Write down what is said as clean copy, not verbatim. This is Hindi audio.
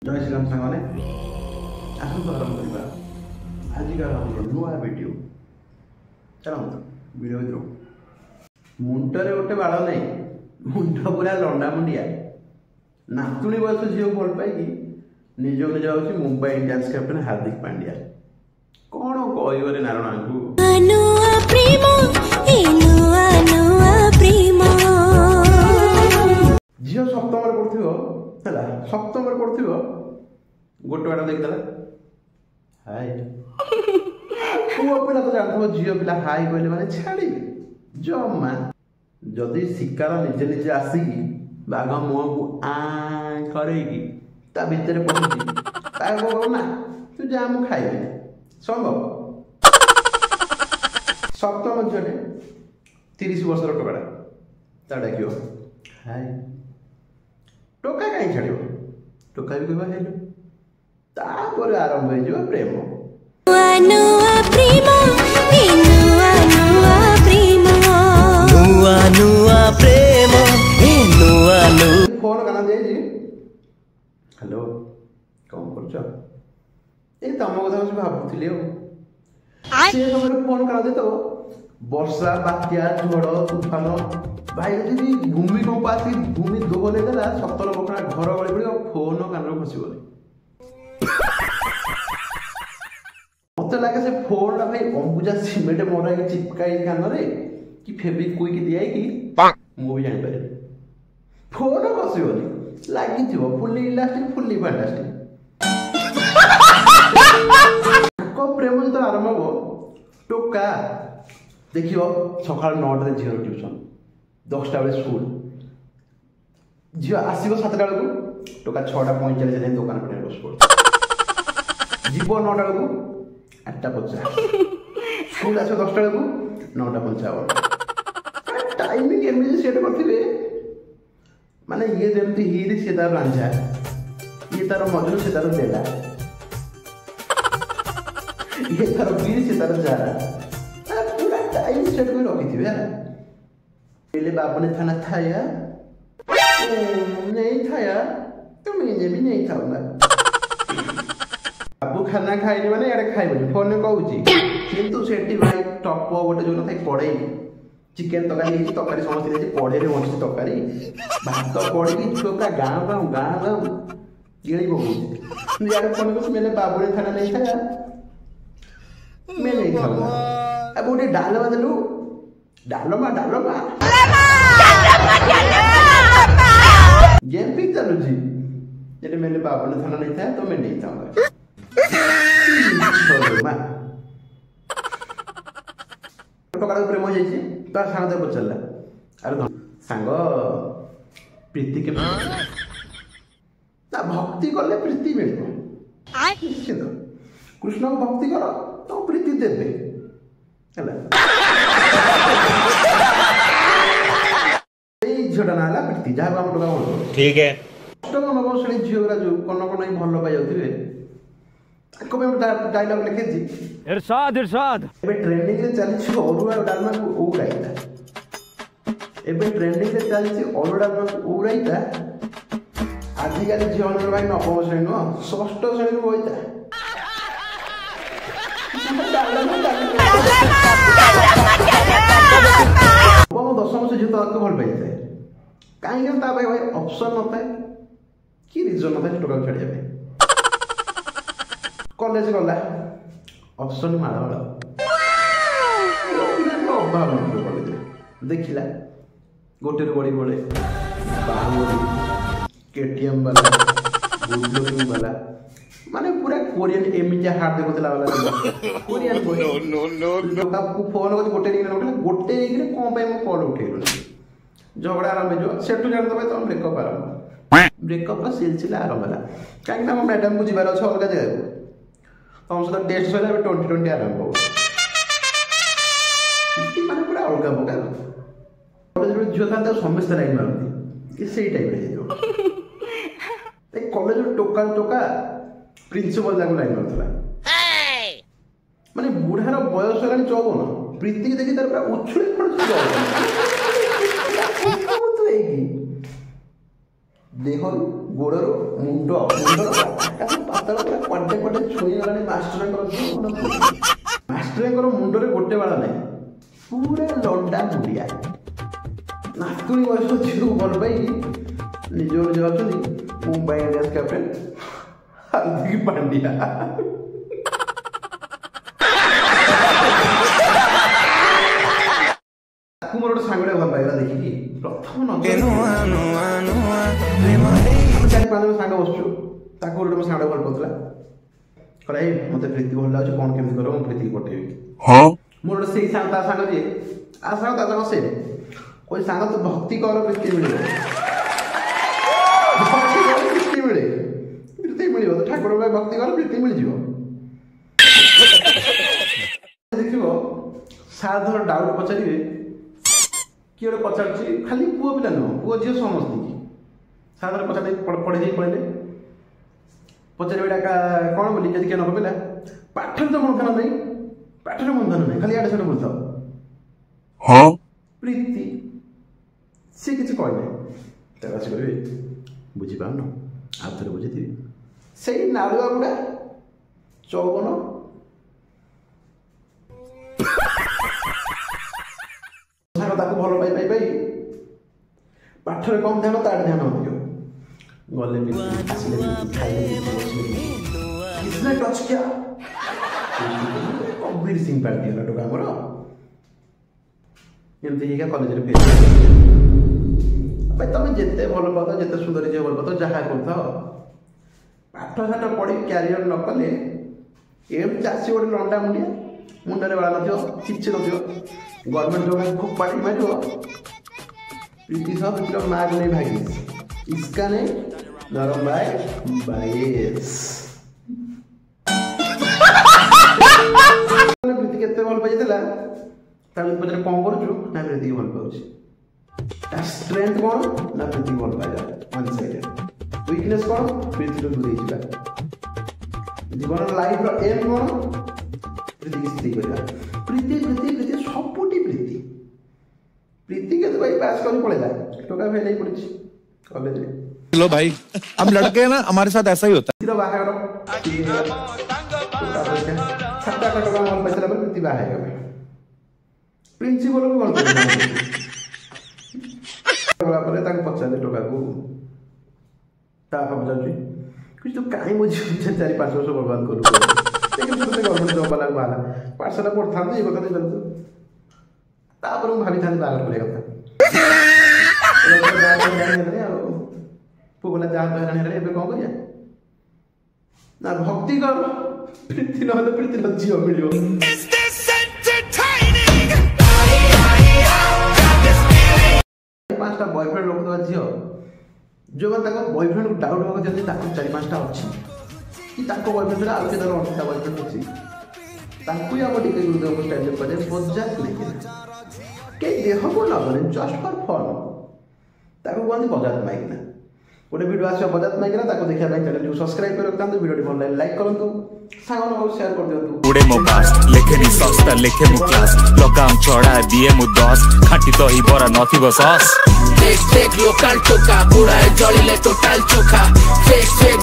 जय श्री राम सांगने आसत आरंभ करवा आजिकार नुआ वीडियो चलो वीडियो भर मुंडे गोटे बाड़ नहीं मुंड पूरा लंडा मुंडिया नातुणी बयस झील भल पाई निज निज हूँ मुंबई इंडियंस कैप्टेन हार्दिक पांड्या कौन कह नारायण को झील सप्तम पढ़ सप्तम पढ़ गोटे बाड़ देखला हाय पुओ पिला तो जानते झील पिला हाय कहले माने छाड़ी जमा जदि शिकार निजे निजे आसिकी बाघ मुह को आ करेगी ता भितर पहुंची ना तू जा मु खाइबे संभव सप्तम झील 30 वर्षर टोकाटा ता डाकियो हाय टोका कहीं छाड़ टोका भी कहवा हेलो तापर आरंभ हो प्रेम फोन काना जाइए हेलो कौन कर तम कथा भावुली फोन काना दे तो वर्षा बात्या झड़ तूफान भाई जी भूमिकंप आसी भूमि दोहले देला सतर बखरा घर गली पड़ फोन कान खसगले मत लगे से फोन टा भाई अंबुजा सीमेंट मरा चिपकाई कान रे कि फेविक्विक दिया कि मुझे जानी पारे फोन खसगले लगी फुल्ली इलास्टिक फुल्ली फैंटास्टिक प्रेम जो आरंभ हम टोका देख सका 9 झील ट्यूशन 10टा बेले स्कूल झील आसो 7टा बेलू टोका 6:45 दुकान पड़े बस जीव 9टा बेलू 8:50 स्कूल आस 10टा बेलू 9:55 टाइमिंग एमती सेट करते माने ये जमती हिरी से तार रांझा ये तार मजनू से तार बेला ये तार बीर से तार जारा पूरा टाइम सेट कर रखी थी पहले बाप ने थाना थाया नहीं थाया तो मैं भी नहीं खाऊंगा बाबू खाना खाइनी माने यार खाइबनी फोन कहूची किंतु सेठी भाई टप गोटे जो न कड़े चिकेन तकारी तकारी समझ कड़े बंची तकारी भात कड़ी छुआ गाँव गाँव गिड़ी पकड़ यार फोन कर मेरे बाबू ने खाना नहीं खाया मैं नहीं खाऊंगा अब गोटे डालमा देलु डालमा डालमा गेम भी चलू जी ये मेरे बाबू ने खाना नहीं खाया तो मैं नहीं खाऊंगा टोका प्रेम हो जाइए तो सांग पचारा अरे सांग प्रीति के भक्ति कले प्रीति मिल निश्चित कृष्ण को भक्ति कर तो प्रीति देवे झीटा ना प्रीति जहाँ आम टोका बोल ठीक है अष्टम नवम श्रेणी झील जो कन कन भल पाई जाते डायलॉग लिखे इरशाद इरशाद एबे ट्रेंडिंग रे चली अरुआ डालमा को उराइता एबे ट्रेंडिंग रे चली अरुआ डालमा को उराइता आजिकाली जीवन भाई नवम श्रेणी नो षष्ठ श्रेणी होइता नवम दशम से झूठ आपको भल पाई जाए कहीं भाई ऑप्शन न था कि रीजन न था टोका छाड़िया कॉलेज गला ऑप्शन माड़ अभाव कॉलेज देखला गोटे बड़ी बड़े बाहुबली केटीएम वाला बुलडोगिंग वाला माने पूरा कोरियन एमिजा हार्ड देखुला वाला कोरियन लोग आपको फोन कर गोटे दिन कौन पे मैं कॉल उठेलु झगड़ा आरंभ हो सेठू जान दबे तो ब्रेकअप आरंभ ब्रेकअप का सिलसिला आरंभ होला काहे ना मैडम को जीवार छ अलग जगह तुम सहित टेस्ट सर 2020 आरंभ हो माने पूरा अलग प्रकार कॉलेज झील था समस्त लाइन मारती कि सही टाइप रे कॉलेज टोका टोका प्रिंसिपल जाक लाइन मारता माने बुढ़ार बयस है 54 प्रीति देखी तार पूरा उछुली पड़ देहर गोड़र मुंड मुंडर पातल क्वांटे क्वांटे छुई गलानी मास्टर मुंडरे गोटे बाड़ा नहीं पूरा लंडा मुंडिया नातुणी बयस झील भल पाई निज निज अच्छा मुंबई इंडियंस कैप्टेन हार्दिक पांड्या मोर गोटे सांगड़े भल पाइला देखिकी प्रथम चार पाँच जन सांग बसचु ताको गोटे सांगड़े भल पाउला कहला मते प्रीति भल लागे कौन केमती कर मु प्रीति पठेबी हां मोर गोटे सेई सांग ता सांग जे आ सांग ता सांग से कोई सांग तो भक्ति कर प्रीति मिले प्रीति मिले तो ठाकुर भाई भक्ति कर प्रीति मिल जिवो देखिबो साधारण डाउट पचारिबे किए पचार खाली पुओ पिला नुह पुओ झील समस्त साधारण पचार पढ़े पढ़े पचारे कौन बोली जब किए न कहला पाठर तो मन धन नहीं पाठर मन धन नहीं खाली आड़े साड़े बोलता हाँ प्रीति सी किसी कहने आस करेंगे बुझीपार आउ थे बुझी से नाड़ुआ गुड़ा चौवन भल पाई पाई पाई पाठर कम ध्यान तार ध्यान दियो गले किसने टच किया कबीर सिंह पार्टी है टोका मोर एमती ही कॉलेज रे फेर भाई तुम जिते भल पात जिते सुंदर झील भल पात जहाँ कर पाठ साठ पढ़ी क्यारियर न कले एम चाषी गोटे लंडा मुंडिया मुंडे बाड़ा किसी गवर्नमेंट जॉब खूब पार्टी मार प्रीति सब पिछले मार्ग नहीं भागी इसका नहीं नरम भाई बाईस प्रीति केते भल पाई देला पचारे कौन करूँ ना प्रीति भल पाऊँ स्ट्रेंथ कौन ना प्रीति भल पाइला वन साइड वीकनेस कौन प्रीति दूर जीवन लाइफ एम कौन प्रीति की स्थिति करवा प्रीति प्रीति प्रीति सबुटी प्रीति प्रीति के तो भाई पास कर पड़ेगा टोका फेल ही पड़ी कॉलेज में लो भाई हम लड़के हैं ना हमारे साथ ऐसा ही होता है तीरो बाहर छट्टा का टोका मन पैसा पर प्रीति बाहर गया प्रिंसिपल को कॉल कर पर ताको पचारे टोका को ता पचारे कुछ तो काई मुझे 4-5 वर्ष बर्बाद करू लेकिन तुमसे गवर्नमेंट जॉब वाला बाला पाठशाला पढ़ता ये बता नहीं जानते तापर भाभी था बाहर करे कथा पुगला जा तो रानी रे कौन करिया ना भक्ति कर प्रीति न प्रीति न जियो मिलियो पांचटा बॉयफ्रेंड लोग तो झियो जो बॉयफ्रेंड को डाउट होगा जल्दी 4-5टा अच्छी कि बॉयफ्रेंड आउ के अंधा बॉयफ्रेंड अच्छी आम टे गुरुदेव स्टैंड करे बजात नहीं कई देह को लगन जस्ट फॉर फन ताको कहते बजात माइकिना गोटे वीडियो आस बजात माइकिना देखा चैनल को सब्सक्राइब कर रखता वीडियो भल लगे लाइक करूँ सांग को शेयर कर दिंतु उड़े मो पास्ट लेखे नि सस्ता लेखे मु क्लास लगाम चढ़ा दिए मु 10 खाटी तो ही बरा नथिबो सस देख देख लोकल टोका पुरा जळिले टोटल चोखा देख देख